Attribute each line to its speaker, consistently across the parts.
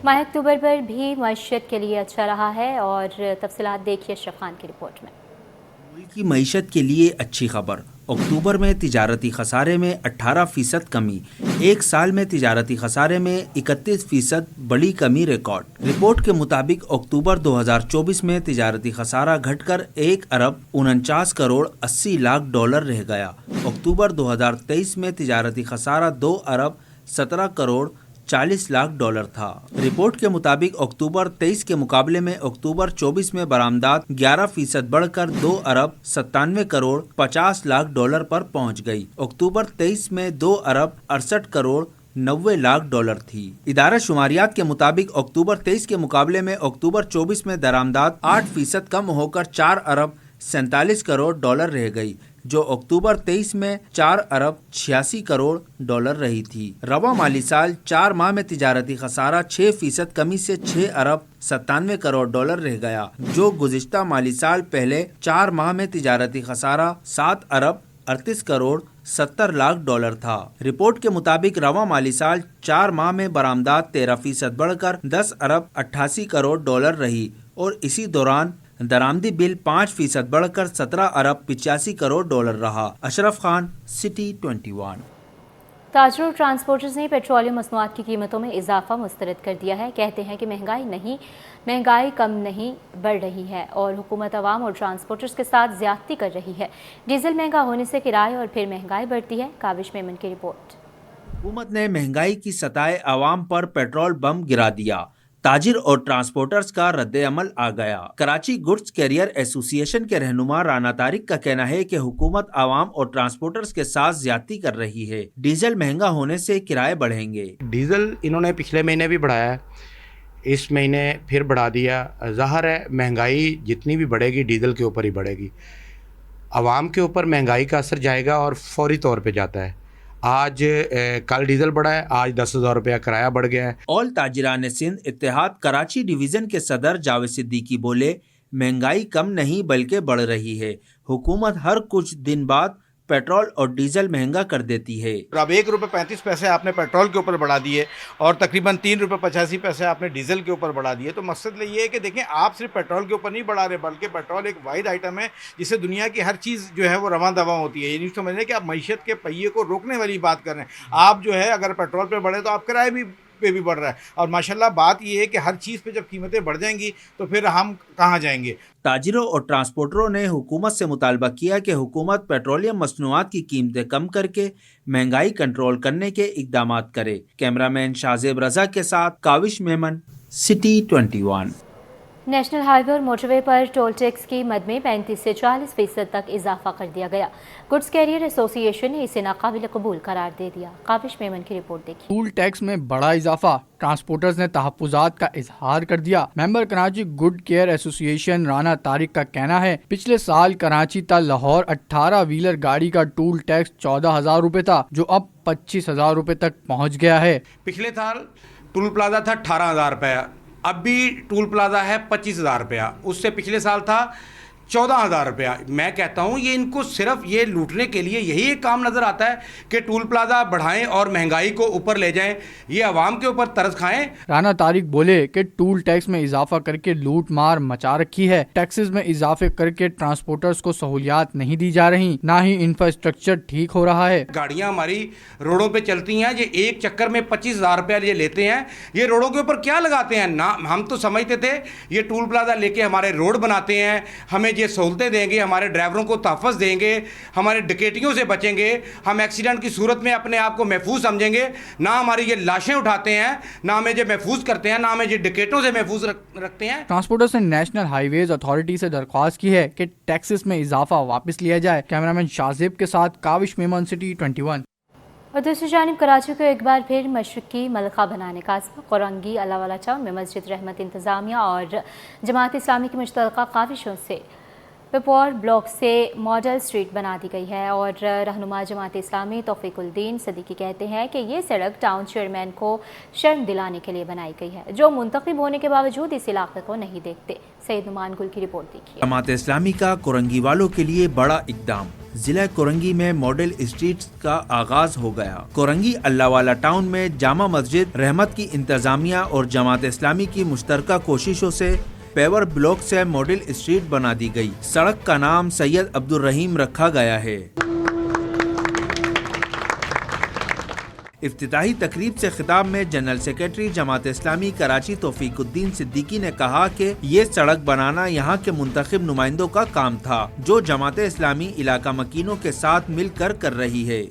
Speaker 1: ماہ اکتوبر پر بھی معیشت کے لیے اچھا رہا ہے، اور تفصیلات دیکھیے اشرف خان کی رپورٹ میں۔
Speaker 2: ملک کی معیشت کے لیے اچھی خبر، اکتوبر میں تجارتی خسارے میں 18% کمی، ایک سال میں تجارتی خسارے میں 31% بڑی کمی ریکارڈ۔ رپورٹ کے مطابق اکتوبر 2024 میں تجارتی خسارہ گھٹ کر 1 ارب 49 کروڑ 80 لاکھ ڈالر رہ گیا۔ اکتوبر 2023 میں تجارتی خسارہ 2 ارب 17 کروڑ 40 لاکھ ڈالر تھا۔ رپورٹ کے مطابق اکتوبر 23 کے مقابلے میں اکتوبر 24 میں برآمدات 11% بڑھ کر 2 ارب 97 کروڑ 50 لاکھ ڈالر پر پہنچ گئی۔ اکتوبر 23 میں 2 ارب 68 کروڑ 90 لاکھ ڈالر تھی۔ ادارہ شماریات کے مطابق اکتوبر 23 کے مقابلے میں اکتوبر 24 میں درآمدات 8% کم ہو کر 4 ارب 47 کروڑ ڈالر رہ گئی، جو اکتوبر 23 میں 4 ارب 86 کروڑ ڈالر رہی تھی۔ رواں مالی سال 4 ماہ میں تجارتی خسارہ 6% کمی سے 6 ارب 97 کروڑ ڈالر رہ گیا، جو گزشتہ مالی سال پہلے 4 ماہ میں تجارتی خسارہ 7 ارب 38 کروڑ 70 لاکھ ڈالر تھا۔ رپورٹ کے مطابق رواں مالی سال 4 ماہ میں برآمدات 13% بڑھ کر 10 ارب 88 کروڑ ڈالر رہی، اور اسی دوران درآمدی بل 5% بڑھ کر 17 ارب 85 کروڑ ڈالر رہا۔ اشرف خان، سٹی 21۔
Speaker 1: تاجروں اور ٹرانسپورٹرز نے پیٹرولیم مصنوعات کی قیمتوں میں اضافہ مسترد کر دیا ہے۔ کہتے ہیں کہ مہنگائی کم نہیں بڑھ رہی ہے، اور حکومت عوام اور ٹرانسپورٹرز کے ساتھ زیادتی کر رہی ہے۔ ڈیزل مہنگا ہونے سے کرائے اور پھر مہنگائی بڑھتی ہے۔ کاوش میمن کی رپورٹ۔
Speaker 2: حکومت نے مہنگائی کی سطح عوام پر پیٹرول بم گرا دیا، تاجر اور ٹرانسپورٹرز کا رد عمل آ گیا۔ کراچی گڈز کیریئر ایسوسی ایشن کے رہنما رانا طارق کا کہنا ہے کہ حکومت عوام اور ٹرانسپورٹرز کے ساتھ زیادتی کر رہی ہے۔ ڈیزل مہنگا ہونے سے کرائے بڑھیں گے۔
Speaker 3: ڈیزل انہوں نے پچھلے مہینے بھی بڑھایا ہے، اس مہینے پھر بڑھا دیا۔ ظاہر ہے مہنگائی جتنی بھی بڑھے گی ڈیزل کے اوپر ہی بڑھے گی، عوام کے اوپر مہنگائی کا اثر جائے گا اور فوری طور پہ جاتا ہے۔ آج کل ڈیزل بڑھا ہے، آج 10,000 روپیہ کرایہ بڑھ گیا ہے۔
Speaker 2: آل تاجران سندھ اتحاد کراچی ڈویژن کے صدر جاوید صدیقی بولے، مہنگائی کم نہیں بلکہ بڑھ رہی ہے۔ حکومت ہر کچھ دن بعد پیٹرول اور ڈیزل مہنگا کر دیتی ہے۔
Speaker 4: اب 1 روپے 35 پیسے آپ نے پیٹرول کے اوپر بڑھا دیے، اور تقریباً 3 روپے 85 پیسے آپ نے ڈیزل کے اوپر بڑھا دیے۔ تو مقصد یہ ہے کہ دیکھیں، آپ صرف پیٹرول کے اوپر نہیں بڑھا رہے، بلکہ پیٹرول ایک واحد آئٹم ہے جس سے دنیا کی ہر چیز جو ہے وہ رواں دواں ہوتی ہے۔ یہ نہیں سمجھ رہے کہ آپ معیشت کے پہیے کو روکنے والی بات کر رہے ہیں۔ آپ جو ہے اگر پیٹرول پہ بڑھے تو آپ کرائے پہ بھی بڑھ رہا ہے، اور ماشاءاللہ بات یہ ہے کہ ہر چیز پہ جب قیمتیں بڑھ جائیں گی تو پھر ہم کہاں جائیں گے۔
Speaker 2: تاجروں اور ٹرانسپورٹروں نے حکومت سے مطالبہ کیا کہ حکومت پیٹرولیم مصنوعات کی قیمتیں کم کر کے مہنگائی کنٹرول کرنے کے اقدامات کرے۔ کیمرہ مین شاہزیب رضا کے ساتھ کاوش میمن، سٹی 21۔
Speaker 1: نیشنل ہائی وے اور موٹر وے پر ٹول ٹیکس کی مد میں 35 سے 40% تک اضافہ کر دیا گیا۔ گڈز کیریئر ایسوسی ایشن نے اسے ناقابل قبول قرار دے دیا۔ کاوش میمن کی رپورٹ دیکھیے۔
Speaker 5: ٹول ٹیکس میں بڑا اضافہ، ٹرانسپورٹرز نے تحفظات کا اظہار کر دیا۔ ممبر کراچی گڈ کیئر ایسوسی ایشن رانا طارق کا کہنا ہے، پچھلے سال کراچی تا لاہور 18 ویلر گاڑی کا ٹول ٹیکس 14,000 روپے تھا، جو اب 25,000 روپے تک پہنچ گیا ہے۔
Speaker 3: پچھلے سال ٹول پلازا تھا 18,000 روپیہ، اب بھی ٹول پلازا ہے 25,000 روپیہ، اس سے پچھلے سال تھا 14,000 روپیہ۔ میں کہتا ہوں یہ ان کو صرف یہ لوٹنے کے لیے یہی ایک کام نظر آتا ہے کہ ٹول پلازا بڑھائیں اور مہنگائی کو اوپر لے جائیں، یہ عوام کے اوپر ترس کھائیں۔
Speaker 5: رانا طارق بولے کہ ٹول ٹیکس میں اضافہ کر کے لوٹ مار مچا رکھی ہے۔ ٹیکسز میں اضافے کر کے ٹرانسپورٹرز کو سہولیات نہیں دی جا رہی، نہ ہی انفراسٹرکچر ٹھیک ہو رہا ہے۔
Speaker 3: گاڑیاں ہماری روڈوں پہ چلتی ہیں، یہ ایک چکر میں 25,000 روپیہ یہ لیتے ہیں، یہ روڈوں کے اوپر کیا لگاتے ہیں؟ نہ ہم تو سمجھتے تھے یہ ٹول پلازا لے کے ہمارے روڈ بناتے ہیں، ہمیں یہ سہولتیں دیں گے، ہمارے ڈرائیوروں کو تحفظ دیں گے، ہمارے ڈکیتیوں سے بچیں گے، ہم ایکسیڈنٹ کی صورت میں اپنے آپ کو محفوظ سمجھیں گے۔ نہ ہماری یہ لاشیں اٹھاتے ہیں، نہ ہمیں یہ محفوظ کرتے ہیں، نہ ہمیں یہ ڈکیٹوں سے محفوظ رکھتے ہیں۔
Speaker 5: ٹرانسپورٹرز نے نیشنل ہائی ویز اتھارٹی سے درخواست کی ہے کہ ٹیکسز میں اضافہ واپس لیا جائے۔ کیمرہ مین شاہزیب کے ساتھ کاوش میمن، سٹی 21۔
Speaker 1: اور دوسری جانب کراچی کو ایک بار پھر مشرقی ملخہ بنانے کا عزم، قرنگی اللہ والا چوک میں مسجد رحمت انتظامیہ اور جماعت اسلامی کی مشترکہ کاوشوں سے پیپور بلاک سے ماڈل سٹریٹ بنا دی گئی ہے، اور رہنما جماعت اسلامی توفیق الدین صدیقی کہتے ہیں کہ یہ سڑک ٹاؤن چیئرمین کو شرم دلانے کے لیے بنائی گئی ہے، جو منتخب ہونے کے باوجود اس علاقے کو نہیں دیکھتے۔ سید نعمان گل کی رپورٹ دیکھیے۔
Speaker 2: جماعت اسلامی کا قرنگی والوں کے لیے بڑا اقدام، ضلع کورنگی میں ماڈل اسٹریٹ کا آغاز ہو گیا۔ کورنگی اللہ والا ٹاؤن میں جامع مسجد رحمت کی انتظامیہ اور جماعت اسلامی کی مشترکہ کوششوں سے پیور بلاک سے ماڈل اسٹریٹ بنا دی گئی۔ سڑک کا نام سید عبد الرحیم رکھا گیا ہے۔ افتتاحی تقریب سے خطاب میں جنرل سیکرٹری جماعت اسلامی کراچی توفیق الدین صدیقی نے کہا کہ یہ سڑک بنانا یہاں کے منتخب نمائندوں کا کام تھا جو جماعت اسلامی علاقہ مکینوں کے ساتھ مل کر رہی ہے۔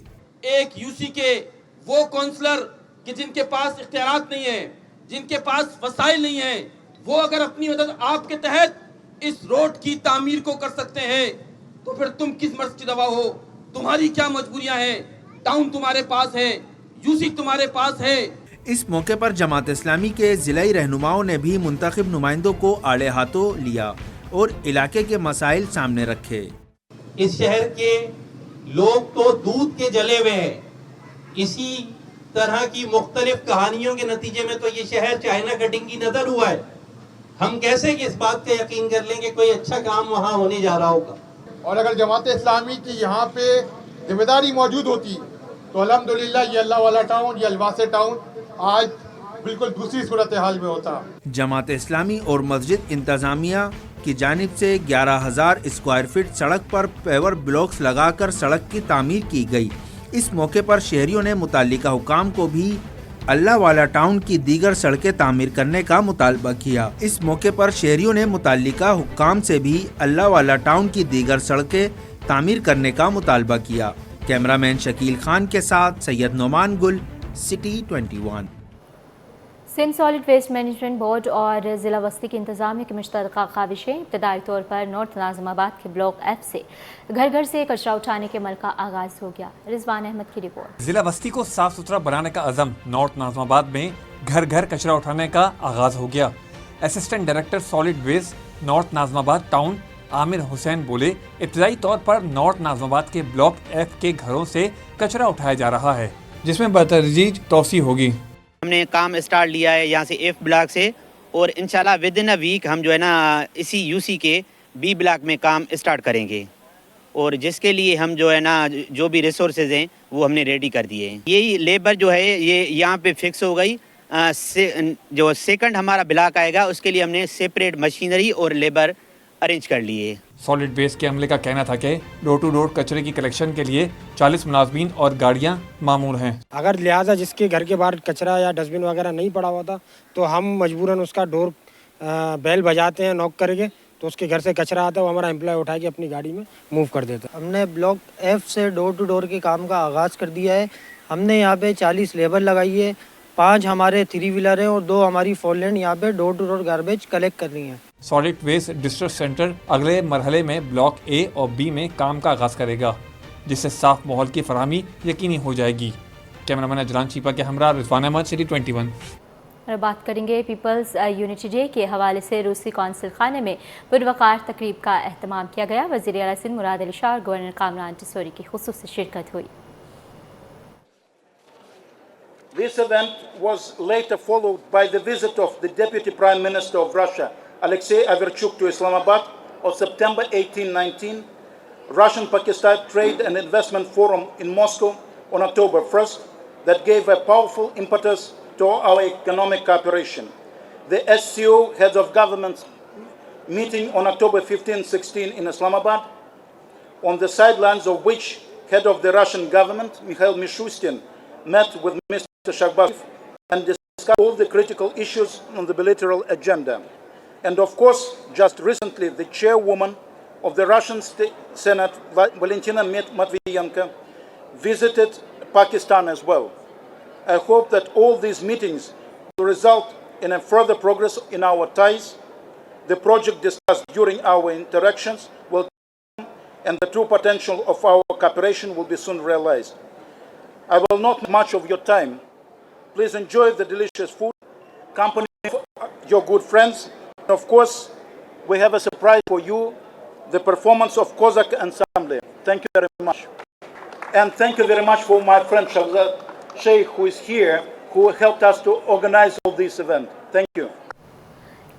Speaker 6: ایک یو سی کے وہ کونسلر کہ جن کے پاس اختیارات نہیں ہیں، جن کے پاس وسائل نہیں ہیں، وہ اگر اپنی مدد آپ کے تحت اس روڈ کی تعمیر کو کر سکتے ہیں تو پھر تم کس مرض کی دوا ہو؟ تمہاری کیا مجبوریاں ہیں؟ ٹاؤن تمہارے پاس ہے، یو سی تمہارے پاس ہے۔
Speaker 2: اس موقع پر جماعت اسلامی کے ضلعی رہنماؤں نے بھی منتخب نمائندوں کو آڑے ہاتھوں لیا اور علاقے کے مسائل سامنے رکھے۔
Speaker 7: اس شہر کے لوگ تو دودھ کے جلے ہوئے ہیں۔ اسی طرح کی مختلف کہانیوں کے نتیجے میں تو یہ شہر چائنا کٹنگ کی نظر ہوا ہے۔ ہم کیسے کہ اس بات کا یقین کر لیں کہ کوئی اچھا کام وہاں ہونے جا رہا ہوگا؟
Speaker 8: اور اگر جماعت اسلامی کی یہاں پہ ذمہ داری موجود ہوتی تو الحمدللہ یہ اللہ والا ٹاؤن، یہ الواسے ٹاؤن آج بالکل دوسری صورتحال میں ہوتا۔
Speaker 2: جماعت اسلامی اور مسجد انتظامیہ کی جانب سے 11,000 اسکوائر فٹ سڑک پر پیور بلاکس لگا کر سڑک کی تعمیر کی گئی۔ اس موقع پر شہریوں نے متعلقہ حکام کو بھی اللہ والا ٹاؤن کی دیگر سڑکیں تعمیر کرنے کا مطالبہ کیا۔ اس موقع پر شہریوں نے متعلقہ حکام سے بھی اللہ والا ٹاؤن کی دیگر سڑکیں تعمیر کرنے کا مطالبہ کیا۔ کیمرہ مین شکیل خان کے ساتھ Syed Nauman Gul, city 21۔
Speaker 1: Sindh solid waste management board اور ضلع وسطی کی انتظامیہ کی مشترکہ کاوشیں ابتدائی طور پر نارتھ ناظم آباد کے بلاک ایف سے گھر گھر سے کچرا اٹھانے کے عمل کا آغاز ہو گیا۔ رضوان احمد کی رپورٹ۔
Speaker 9: ضلع وسطی کو صاف ستھرا بنانے کا عزم نارتھ ناظم آباد میں گھر گھر کچرا اٹھانے کا آغاز ہو گیا۔ Assistant director solid waste north Nazimabad town عامر حسین بولے ابتدائی طور پر نارتھ ناظم آباد کے بلاک ایف کے گھروں سے کچرا اٹھایا جا رہا ہے جس میں بتدریج توسیع ہوگی۔
Speaker 10: ہم نے کام اسٹارٹ لیا ہے یہاں سے ایف بلاک سے، اور انشاءاللہ ود ان اے ویک ہم جو ہے نا اسی یو سی کے بی بلاک میں کام اسٹارٹ کریں گے، اور جس کے لیے ہم جو ہے نا جو بھی ریسورسز ہیں وہ ہم نے ریڈی کر دیے ہیں۔ یہی لیبر جو ہے یہ یہاں پہ فکس ہو گئی۔ جو سیکنڈ ہمارا بلاک آئے گا اس کے لیے ہم نے سیپریٹ مشینری اور لیبر ارینج کر لیے۔
Speaker 9: سالڈ ویسٹ کے عملے کا کہنا تھا کہ ڈور ٹو ڈور کچرے کی کلیکشن کے لیے 40 ملازمین اور گاڑیاں مامور ہیں۔
Speaker 11: اگر لہٰذا جس کے گھر کے باہر کچرا یا ڈسٹ بن وغیرہ نہیں پڑا ہوا تھا تو ہم مجبوراً اس کا ڈور بیل بجاتے ہیں نوک کر کے، تو اس کے گھر سے کچرا آتا ہے وہ ہمارا امپلائی اٹھا کے اپنی گاڑی میں موو کر دیتا ہے۔
Speaker 12: ہم نے بلاک ایف سے ڈور ٹو ڈور کے کام کا آغاز کر دیا ہے۔ ہم نے یہاں پہ 40 لیبر لگائی ہے، 5 ہمارے 3 ویلر ہیں اور 2 ہماری 4 لینڈ یہاں پہ ڈور ٹو ڈور گاربیج کلیکٹ کر رہی ہیں۔
Speaker 9: سالڈ ویسٹ ڈسٹرکٹ سینٹر اگلے مرحلے میں بلاک اے اور بی میں کام کا آغاز کرے گا جس سے صاف ماحول کی فراہمی یقینی ہو جائے گی۔ کیمرہ مین اجلان چیپا کے ہمراہ رضوان احمد، سٹی 21۔
Speaker 1: اور بات کریں گے پیپلز یونٹی ڈے کے حوالے سے روسی قونصل خانے میں پروقار تقریب کا اہتمام کیا گیا۔ وزیر اعلیٰ سندھ مراد علی شاہ اور گورنر کامران ٹسوری کی خصوصی شرکت ہوئی۔
Speaker 13: This event was later followed by the visit of the Deputy Prime Minister of Russia, Alexei Averchuk, to Islamabad on September 18-19, Russian-Pakistan Trade and Investment Forum in Moscow on October 1st that gave a powerful impetus to our economic cooperation. The SCO heads of governments meeting on October 15-16 in Islamabad, on the sidelines of which head of the Russian government, Mikhail Mishustin, met with Mr. Shahbaz and discussed all the critical issues on the bilateral agenda. And of course, just recently, the chairwoman of the Russian Senate, Valentina Matviyenko, visited Pakistan as well. I hope that all these meetings will result in a further progress in our ties. The project discussed during our interactions will come, and the true potential of our cooperation will be soon realized. I will not take much of your time. Please enjoy the delicious food, company of your good friends. And of course, we have a surprise for you, the performance of Cossack Ensemble. Thank you very much. And thank you very much for my friend Shahzad Sheikh, who is here, who helped us to organize all this event. Thank you.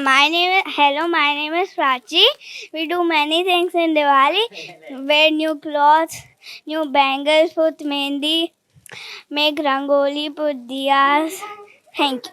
Speaker 14: My name is Prachi. We do many things in Diwali. Wear new clothes, new bangles, put mehndi, make rangoli, put diyas. Thank you.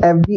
Speaker 15: FB